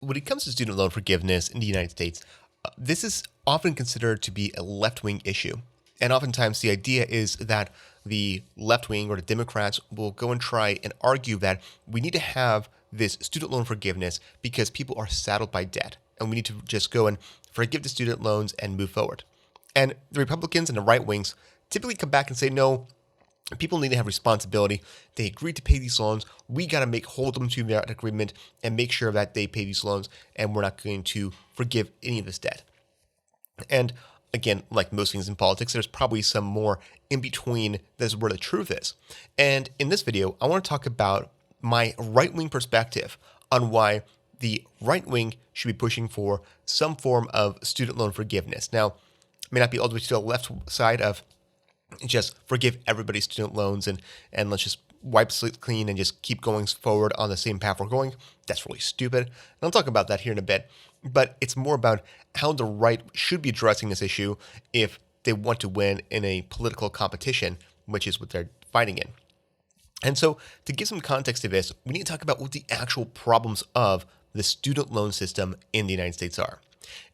When it comes to student loan forgiveness in the United States, this is often considered to be a left wing issue. And oftentimes, the idea is that the left wing or the Democrats will go and try and argue that we need to have this student loan forgiveness because people are saddled by debt. And we need to just go and forgive the student loans and move forward. And the Republicans and the right wings typically come back and say, no, people need to have responsibility. They agreed to pay these loans. We got to hold them to that agreement and make sure that they pay these loans. And we're not going to forgive any of this debt. And again, like most things in politics, there's probably some more in between. That's where the truth is. And in this video, I want to talk about my right-wing perspective on why the right wing should be pushing for some form of student loan forgiveness. Now, it may not be all the way to the left side of just forgive everybody's student loans and let's just wipe slate clean and just keep going forward on the same path we're going. That's really stupid. And I'll talk about that here in a bit. But it's more about how the right should be addressing this issue if they want to win in a political competition, which is what they're fighting in. And so to give some context to this, we need to talk about what the actual problems of the student loan system in the United States are.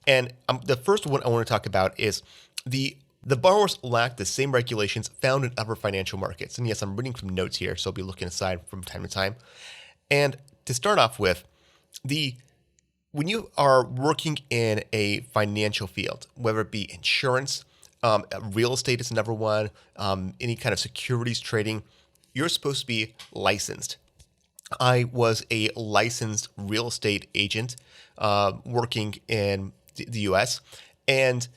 And the first one I want to talk about is the borrowers lack the same regulations found in other financial markets. And yes, I'm reading from notes here, so I'll be looking aside from time to time. And to start off with, when you are working in a financial field, whether it be insurance, real estate is another one, any kind of securities trading, you're supposed to be licensed. I was a licensed real estate agent working in the U.S., and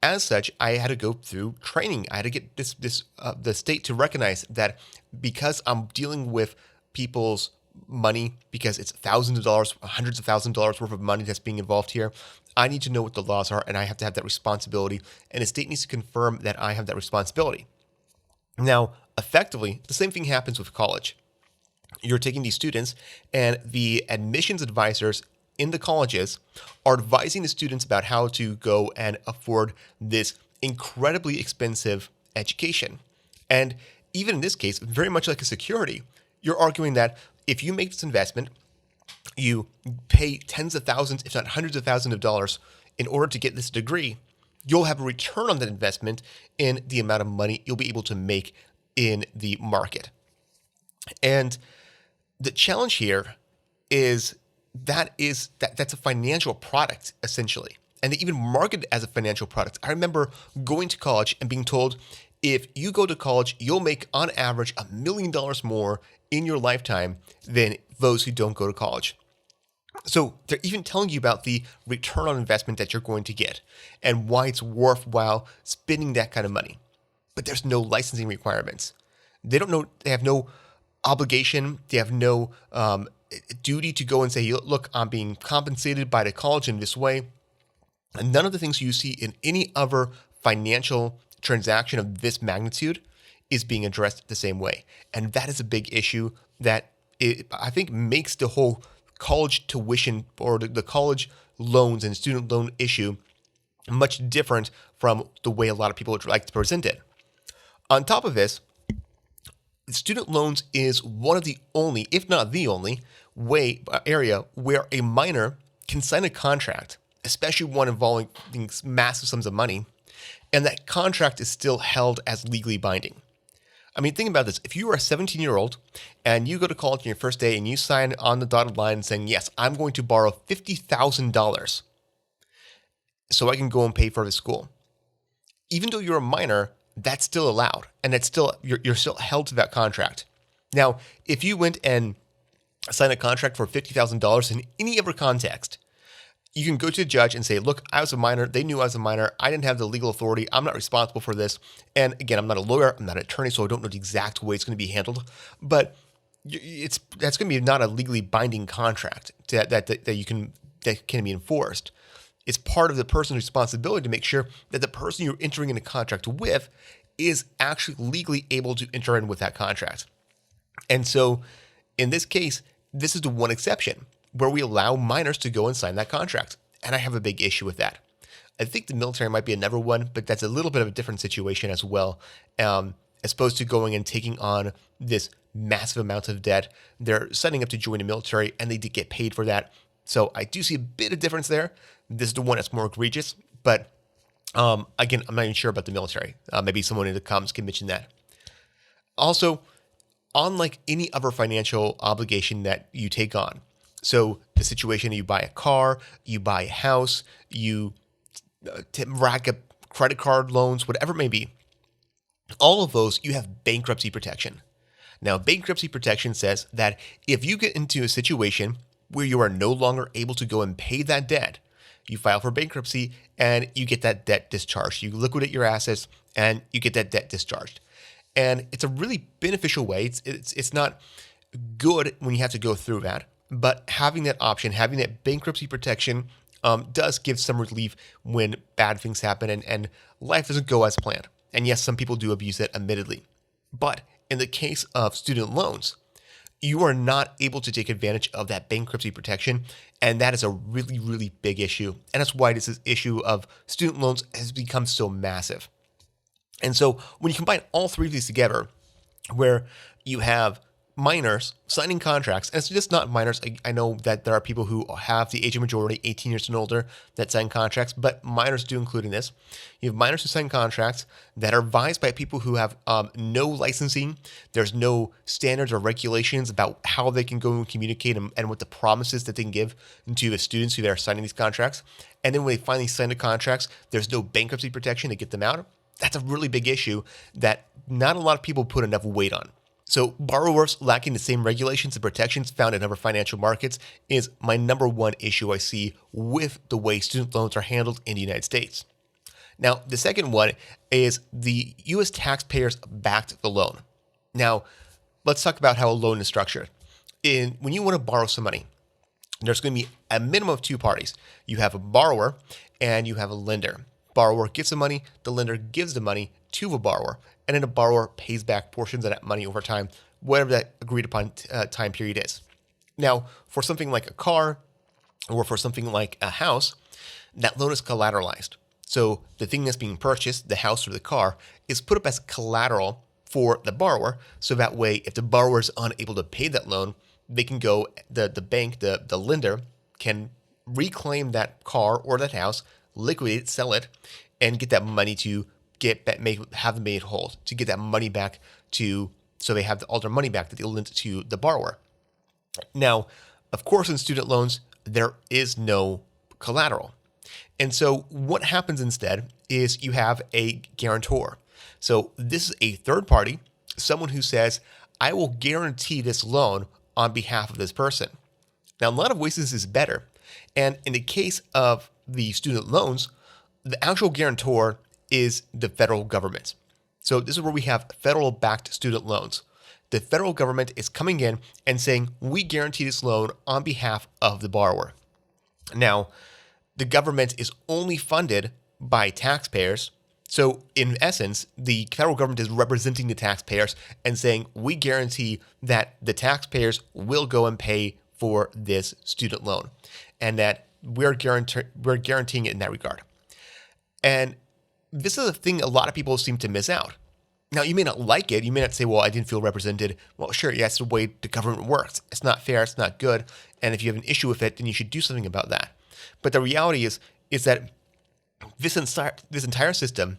as such, I had to go through training. I had to get the state to recognize that because I'm dealing with people's money, because it's thousands of dollars, hundreds of thousands of dollars worth of money that's being involved here, I need to know what the laws are, and I have to have that responsibility, and the state needs to confirm that I have that responsibility. Now, effectively, the same thing happens with college. You're taking these students, and the admissions advisors in the colleges are advising the students about how to go and afford this incredibly expensive education. And even in this case, very much like a security, you're arguing that if you make this investment, you pay tens of thousands, if not hundreds of thousands of dollars in order to get this degree, you'll have a return on that investment in the amount of money you'll be able to make in the market. And the challenge here is that's a financial product, essentially. And they even market it as a financial product. I remember going to college and being told, if you go to college, you'll make on average $1 million more in your lifetime than those who don't go to college. So they're even telling you about the return on investment that you're going to get and why it's worthwhile spending that kind of money. But there's no licensing requirements. They have no obligation. They have no duty to go and say, look, I'm being compensated by the college in this way. And none of the things you see in any other financial transaction of this magnitude is being addressed the same way. And that is a big issue that I think makes the whole college tuition or the college loans and student loan issue much different from the way a lot of people would like to present it. On top of this, student loans is one of the only, if not the only, area where a minor can sign a contract, especially one involving massive sums of money, and that contract is still held as legally binding. I mean, think about this. If you are a 17-year-old and you go to college on your first day and you sign on the dotted line saying, yes, I'm going to borrow $50,000 so I can go and pay for the school. Even though you're a minor, that's still allowed, and that's still you're still held to that contract. Now, if you went and signed a contract for $50,000 in any other context, you can go to the judge and say, look, I was a minor. They knew I was a minor. I didn't have the legal authority. I'm not responsible for this. And again, I'm not a lawyer. I'm not an attorney, so I don't know the exact way it's going to be handled. But that's going to be not a legally binding contract that can be enforced. It's part of the person's responsibility to make sure that the person you're entering into contract with is actually legally able to enter in with that contract. And so in this case, this is the one exception where we allow minors to go and sign that contract. And I have a big issue with that. I think the military might be another one, but that's a little bit of a different situation as well. As opposed to going and taking on this massive amount of debt, they're signing up to join the military and they get paid for that. So I do see a bit of difference there. This is the one that's more egregious, but again, I'm not even sure about the military. Maybe someone in the comments can mention that. Also, unlike any other financial obligation that you take on, so the situation you buy a car, you buy a house, you rack up credit card loans, whatever it may be, all of those, you have bankruptcy protection. Now, bankruptcy protection says that if you get into a situation where you are no longer able to go and pay that debt, you file for bankruptcy and you get that debt discharged. You liquidate your assets and you get that debt discharged. And it's a really beneficial way. It's not good when you have to go through that, but having that option, having that bankruptcy protection does give some relief when bad things happen and life doesn't go as planned. And yes, some people do abuse it, admittedly. But in the case of student loans, you are not able to take advantage of that bankruptcy protection. And that is a really, really big issue. And that's why this issue of student loans has become so massive. And so when you combine all three of these together, where you have minors signing contracts, and it's just not minors. I know that there are people who have the age of majority, 18 years and older, that sign contracts, but minors do include in this. You have minors who sign contracts that are advised by people who have no licensing. There's no standards or regulations about how they can go and communicate and what the promises that they can give to the students who are signing these contracts. And then when they finally sign the contracts, there's no bankruptcy protection to get them out. That's a really big issue that not a lot of people put enough weight on. So borrowers lacking the same regulations and protections found in other financial markets is my number one issue I see with the way student loans are handled in the United States. Now, the second one is the U.S. taxpayers backed the loan. Now, let's talk about how a loan is structured. When you want to borrow some money, there's going to be a minimum of two parties. You have a borrower and you have a lender. Borrower gets the money, the lender gives the money to the borrower, and then the borrower pays back portions of that money over time, whatever that agreed upon time period is. Now, for something like a car or for something like a house, that loan is collateralized. So the thing that's being purchased, the house or the car, is put up as collateral for the borrower. So that way, if the borrower is unable to pay that loan, they can go, the bank, the lender can reclaim that car or that house, liquidate it, sell it, and get that money to have them made whole, to get that money back so they have all their money back that they lent to the borrower. Now, of course, in student loans, there is no collateral. And so what happens instead is you have a guarantor. So this is a third party, someone who says, I will guarantee this loan on behalf of this person. Now, in a lot of ways, this is better. And in the case of the student loans, the actual guarantor is the federal government. So this is where we have federal-backed student loans. The federal government is coming in and saying, we guarantee this loan on behalf of the borrower. Now, the government is only funded by taxpayers. So in essence, the federal government is representing the taxpayers and saying, we guarantee that the taxpayers will go and pay for this student loan, and that we're guaranteeing it in that regard. And this is a thing a lot of people seem to miss out. Now, you may not like it. You may not say, well, I didn't feel represented. Well, sure, yeah, that's the way the government works. It's not fair. It's not good. And if you have an issue with it, then you should do something about that. But the reality is that this entire system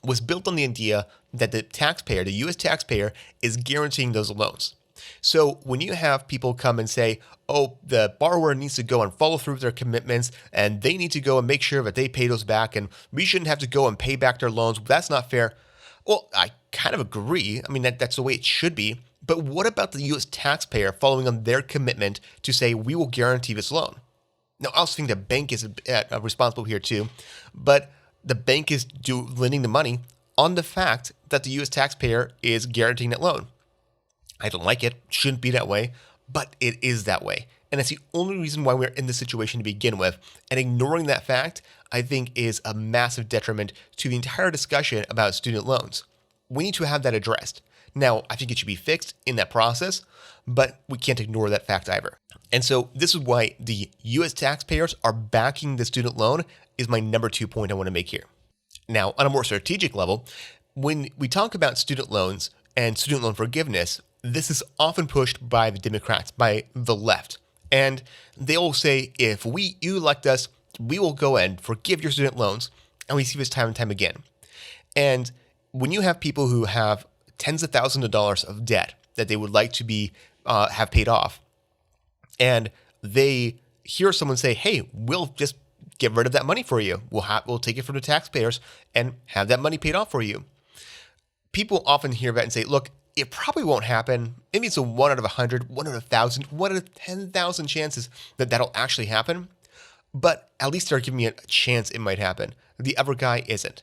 was built on the idea that the taxpayer, the U.S. taxpayer, is guaranteeing those loans. So when you have people come and say, oh, the borrower needs to go and follow through with their commitments and they need to go and make sure that they pay those back and we shouldn't have to go and pay back their loans, that's not fair. Well, I kind of agree. I mean, that's the way it should be. But what about the U.S. taxpayer following on their commitment to say, we will guarantee this loan? Now, I also think the bank is responsible here too, but the bank is lending the money on the fact that the U.S. taxpayer is guaranteeing that loan. I don't like it. Shouldn't be that way, but it is that way. And that's the only reason why we're in this situation to begin with. And ignoring that fact, I think, is a massive detriment to the entire discussion about student loans. We need to have that addressed. Now, I think it should be fixed in that process, but we can't ignore that fact either. And so this is why the U.S. taxpayers are backing the student loan is my number 2 point I want to make here. Now, on a more strategic level, when we talk about student loans and student loan forgiveness, this is often pushed by the Democrats, by the left. And they'll say, if you elect us, we will go and forgive your student loans. And we see this time and time again. And when you have people who have tens of thousands of dollars of debt that they would like to be have paid off, and they hear someone say, "Hey, we'll just get rid of that money for you. We'll take it from the taxpayers and have that money paid off for you." People often hear that and say, "Look, it probably won't happen. Maybe it's a 1 out of 100, 1 out of 1,000, 1 out of 10,000 chances that that'll actually happen." But at least they're giving me a chance it might happen. The other guy isn't.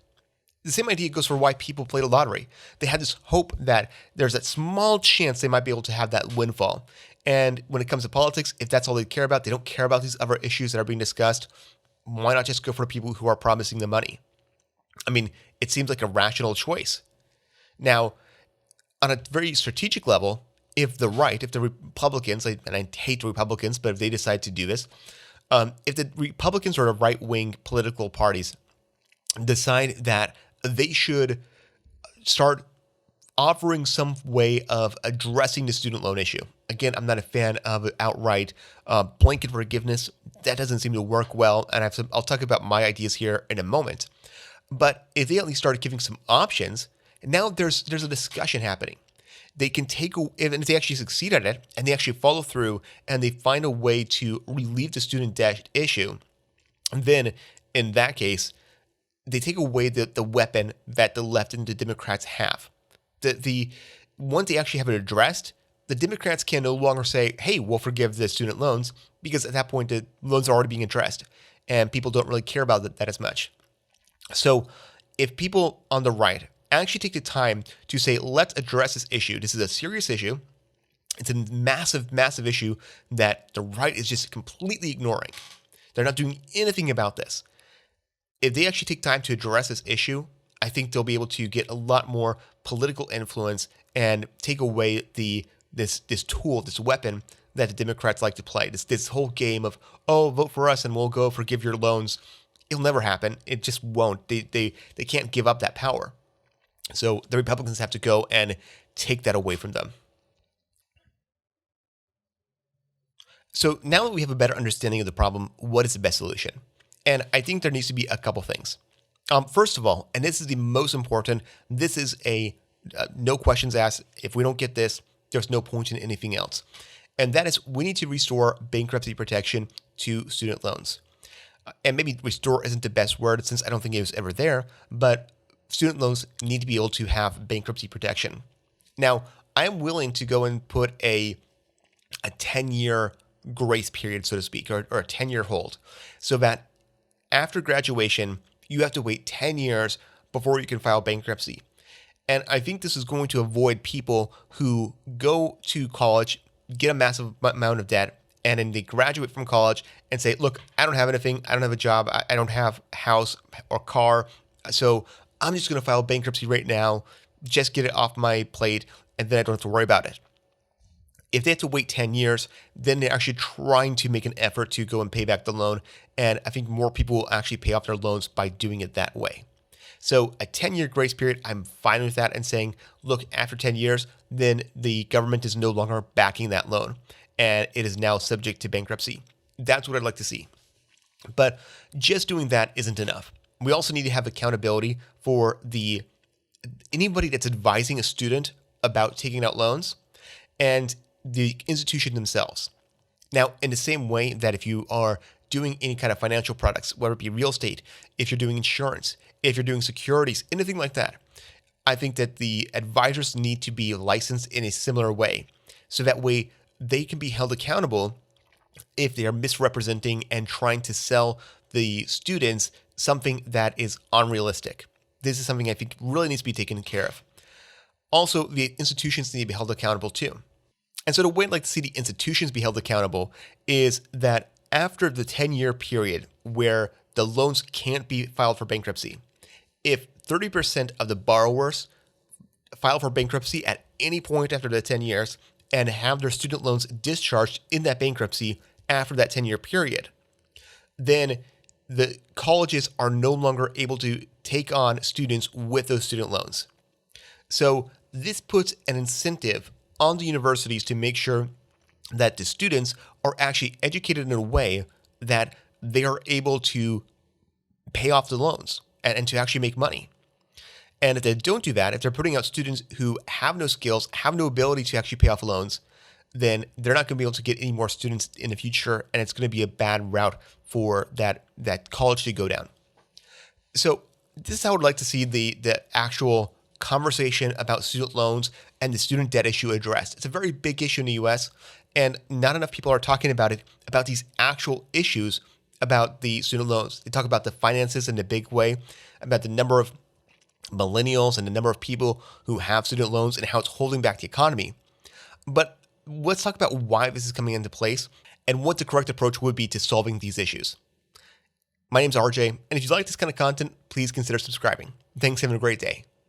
The same idea goes for why people play the lottery. They had this hope that there's that small chance they might be able to have that windfall. And when it comes to politics, if that's all they care about, they don't care about these other issues that are being discussed, why not just go for people who are promising the money? I mean, it seems like a rational choice. Now, on a very strategic level, if the Republicans, and I hate the Republicans, but if they decide to do this, if the Republicans or the right-wing political parties decide that they should start offering some way of addressing the student loan issue. Again, I'm not a fan of outright blanket forgiveness. That doesn't seem to work well, and I'll talk about my ideas here in a moment. But if they at least start giving some options, now there's a discussion happening. They can if they actually succeed at it, and they actually follow through, and they find a way to relieve the student debt issue, then in that case, they take away the weapon that the left and the Democrats have. Once they actually have it addressed, the Democrats can no longer say, "Hey, we'll forgive the student loans," because at that point the loans are already being addressed, and people don't really care about that as much. So, if people on the right actually take the time to say, "Let's address this issue. This is a serious issue. It's a massive, massive issue that the right is just completely ignoring. They're not doing anything about this." If they actually take time to address this issue, I think they'll be able to get a lot more political influence and take away this tool, this weapon that the Democrats like to play. This whole game of, "Oh, vote for us and we'll go forgive your loans." It'll never happen. It just won't. They can't give up that power. So the Republicans have to go and take that away from them. So now that we have a better understanding of the problem, what is the best solution? And I think there needs to be a couple things. First of all, and this is the most important, this is a no questions asked. If we don't get this, there's no point in anything else. And that is, we need to restore bankruptcy protection to student loans. And maybe restore isn't the best word since I don't think it was ever there, but student loans need to be able to have bankruptcy protection. Now, I am willing to go and put a 10-year grace period, so to speak, or a 10-year hold, so that after graduation, you have to wait 10 years before you can file bankruptcy. And I think this is going to avoid people who go to college, get a massive amount of debt, and then they graduate from college and say, "Look, I don't have anything. I don't have a job. I don't have a house or car. So I'm just going to file bankruptcy right now, just get it off my plate, and then I don't have to worry about it." If they have to wait 10 years, then they're actually trying to make an effort to go and pay back the loan. And I think more people will actually pay off their loans by doing it that way. So a 10-year grace period, I'm fine with that and saying, look, after 10 years, then the government is no longer backing that loan and it is now subject to bankruptcy. That's what I'd like to see. But just doing that isn't enough. We also need to have accountability for anybody that's advising a student about taking out loans and the institution themselves. Now, in the same way that if you are doing any kind of financial products, whether it be real estate, if you're doing insurance, if you're doing securities, anything like that, I think that the advisors need to be licensed in a similar way. So that way they can be held accountable if they are misrepresenting and trying to sell the students something that is unrealistic. This is something I think really needs to be taken care of. Also, the institutions need to be held accountable too. And so the way I'd like to see the institutions be held accountable is that after the 10-year period where the loans can't be filed for bankruptcy, if 30% of the borrowers file for bankruptcy at any point after the 10 years and have their student loans discharged in that bankruptcy after that 10-year period, then the colleges are no longer able to take on students with those student loans. So this puts an incentive on the universities to make sure that the students are actually educated in a way that they are able to pay off the loans and to actually make money. And if they don't do that, if they're putting out students who have no skills, have no ability to actually pay off loans, then they're not going to be able to get any more students in the future, and it's going to be a bad route for that college to go down. So this is how I would like to see the actual conversation about student loans and the student debt issue addressed. It's a very big issue in the US, and not enough people are talking about it, about these actual issues about the student loans. They talk about the finances in a big way, about the number of millennials and the number of people who have student loans and how it's holding back the economy. But let's talk about why this is coming into place and what the correct approach would be to solving these issues. My name's RJ, and if you like this kind of content, please consider subscribing. Thanks, having a great day.